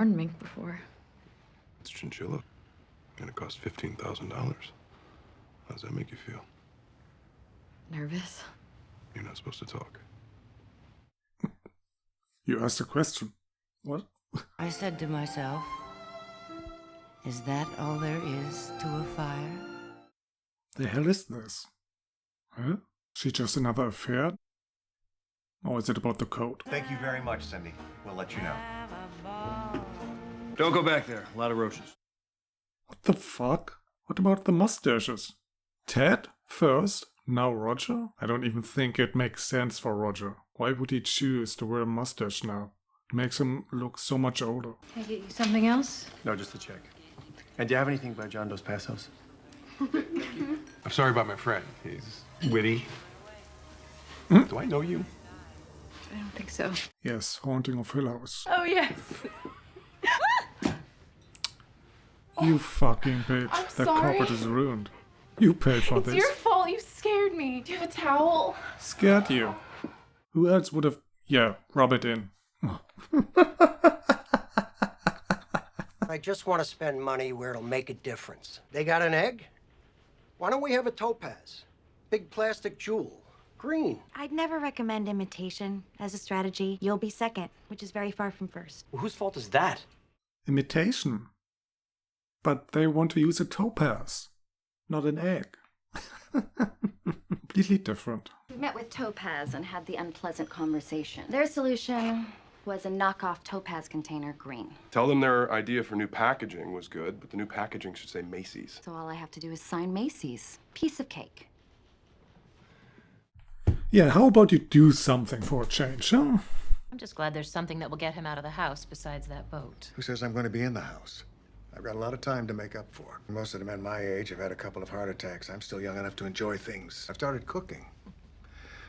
worn mink before. It's chinchilla. And it costs $15,000. How does that make you feel? Nervous. You're not supposed to talk. You asked a question. What? I said to myself, is that all there is to a fire? The hell is this? Huh? She just another affair? Or is it about the code? Thank you very much, Cindy. We'll let you know. Don't go back there. A lot of roaches. What the fuck? What about the mustaches? Ted first, now Roger? I don't even think it makes sense for Roger. Why would he choose to wear a mustache now? It makes him look so much older. Can I get you something else? No, just a check. And do you have anything by John Dos Passos? I'm sorry about my friend. He's witty. Do I know you? I don't think so. Yes, Haunting of Hill House. Oh, yes. You fucking bitch. I'm That sorry. carpet is ruined. You pay for It's this. your fault. You scared me. Do you have a towel? Scared you. Who else would have... Yeah, rub it in. I just want to spend money where it'll make a difference. They got an egg? Why don't we have a topaz? Big plastic jewel. Green. I'd never recommend imitation as a strategy. You'll be second, which is very far from first. Well, whose fault is that? Imitation. But they want to use a topaz, not an egg. Completely different. We met with Topaz and had the unpleasant conversation. Their solution was a knockoff Topaz container green. Tell them their idea for new packaging was good, but the new packaging should say Macy's. So all I have to do is sign Macy's. Piece of cake. Yeah, how about you do something for a change, huh? I'm just glad there's something that will get him out of the house besides that boat. Who says I'm going to be in the house? I've got a lot of time to make up for. Most of the men my age have had a couple of heart attacks. I'm still young enough to enjoy things. I've started cooking.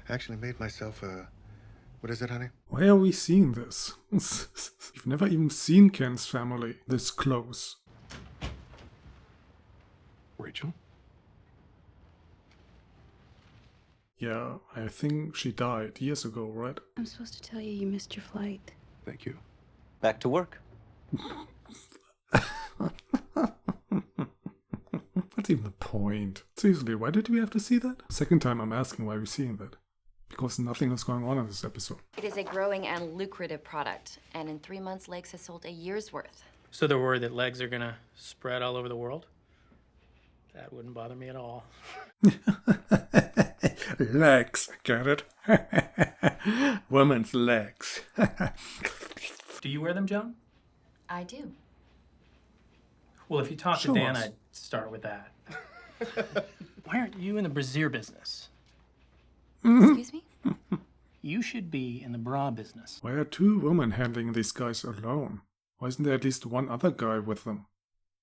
I actually made myself a... What is it, honey? Why are we seeing this? We've never even seen Ken's family this close. Rachel? Yeah, I think she died years ago, right? I'm supposed to tell you you missed your flight. Thank you. Back to work. What's even the point? Seriously, why did we have to see that? Second time I'm asking why we're seeing that. Because nothing is going on in this episode. It is a growing and lucrative product, and in 3 months, Legs has sold a year's worth. So they're worried that legs are gonna spread all over the world? That wouldn't bother me at all. Legs, get it? Women's legs. Do you wear them, Joan? I do. Well, if you talk Show to Dan, us. I'd start with that. Why aren't you in the brassiere business? Excuse me? You should be in the bra business. Why are two women handling these guys alone? Why isn't there at least one other guy with them?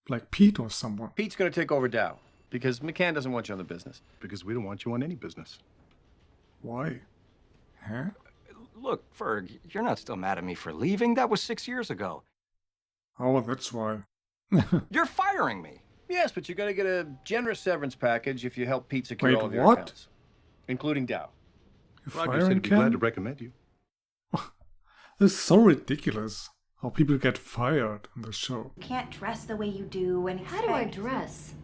Like Pete or someone? Pete's going to take over Dow because McCann doesn't want you on the business. Because we don't want you on any business. Why? Huh? Look, Ferg, you're not still mad at me for leaving. That was 6 years ago. Oh, that's why. You're firing me. Yes, but you're going to get a generous severance package if you help Pete secure Wait, all of your what? accounts, including Dow. You're Roger firing said he'd be glad Ken? to recommend you. This is so ridiculous. How people get fired in the show. You can't dress the way you do and How do I expect- dress?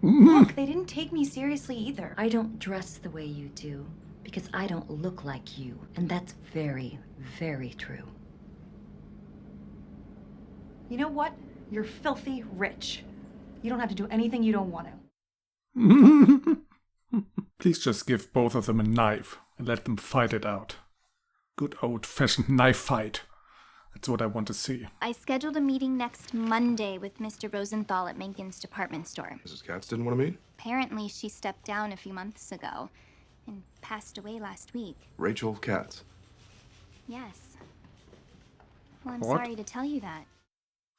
Look, they didn't take me seriously either. I don't dress the way you do because I don't look like you, and that's very, very true. You know what? You're filthy rich. You don't have to do anything you don't want to. Please just give both of them a knife and let them fight it out. Good old-fashioned knife fight. That's what I want to see. I scheduled a meeting next Monday with Mr. Rosenthal at Menken's department store. Mrs. Katz didn't want to meet? Apparently, she stepped down a few months ago and passed away last week. Rachel Katz. Yes. Well, I'm What? sorry to tell you that.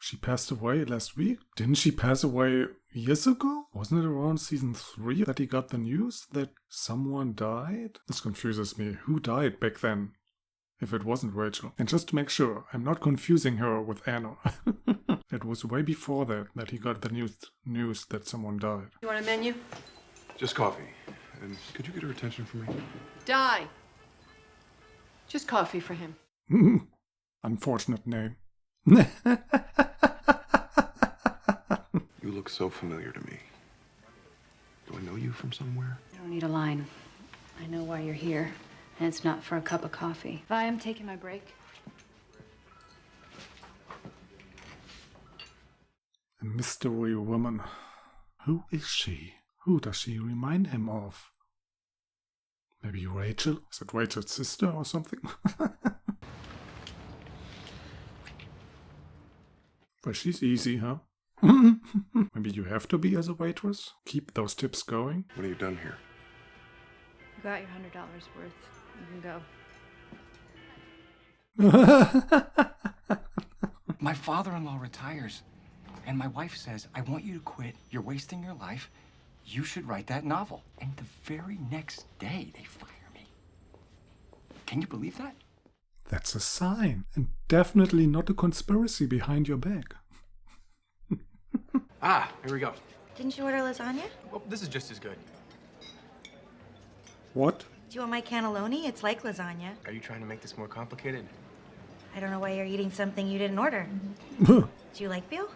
She passed away last week? Didn't she pass away years ago? Wasn't it around season 3 that he got the news that someone died? This confuses me. Who died back then? If it wasn't Rachel. And just to make sure, I'm not confusing her with Anna. It was way before that he got the news that someone died. You want a menu? Just coffee. And could you get her attention for me? Die. Just coffee for him. Unfortunate name. You look so familiar to me. Do I know you from somewhere? You don't need a line. I know why you're here, and it's not for a cup of coffee. Vi, I'm taking my break. A mystery woman. Who is she? Who does she remind him of? Maybe Rachel? Is it Rachel's sister or something? But she's easy, huh? Maybe you have to be as a waitress? Keep those tips going? What have you done here? You got your $100 worth. You can go. My father-in-law retires, and my wife says, I want you to quit. You're wasting your life. You should write that novel. And the very next day, they fire me. Can you believe that? That's a sign, and definitely not a conspiracy behind your back. Ah, here we go. Didn't you order lasagna? Oh, this is just as good. What? Do you want my cannelloni? It's like lasagna. Are you trying to make this more complicated? I don't know why you're eating something you didn't order. Do you like veal?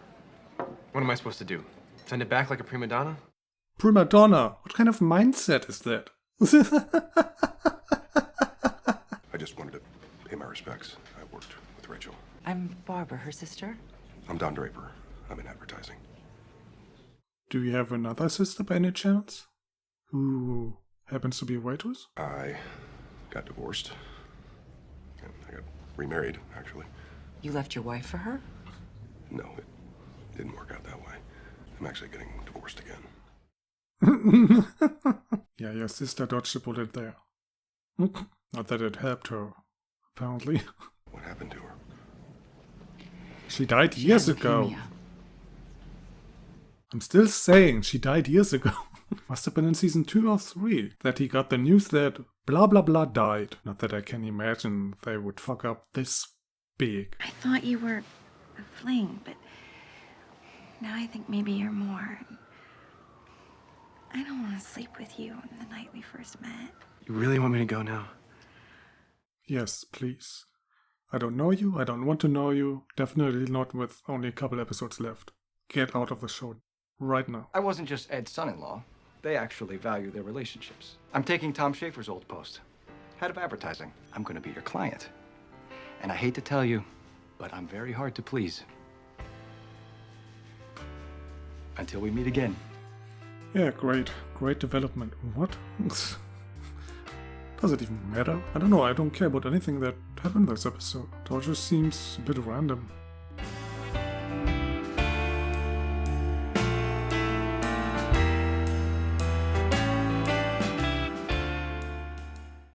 What am I supposed to do? Send it back like a prima donna? Prima donna? What kind of mindset is that? I just wanted to pay my respects. I worked with Rachel. I'm Barbara, her sister. I'm Don Draper. I'm in advertising. Do you have another sister by any chance? Who happens to be a waitress? I got divorced. And I got remarried, actually. You left your wife for her? No, it didn't work out that way. I'm actually getting divorced again. Yeah, your sister dodged a bullet there. Not that it helped her, apparently. What happened to her? She died years ago. I'm still saying she died years ago. Must have been in season 2 or 3 that he got the news that blah blah blah died. Not that I can imagine they would fuck up this big. I thought you were a fling, but now I think maybe you're more. I don't want to sleep with you the night we first met. You really want me to go now? Yes, please. I don't know you, I don't want to know you. Definitely not with only a couple episodes left. Get out of the show right now. I wasn't just Ed's son-in-law. They actually value their relationships. I'm taking Tom Schaefer's old post. Head of advertising. I'm going to be your client. And I hate to tell you, but I'm very hard to please. Until we meet again. Yeah, great. Great development. What? Does it even matter? I don't know, I don't care about anything that happened this episode. It all just seems a bit random.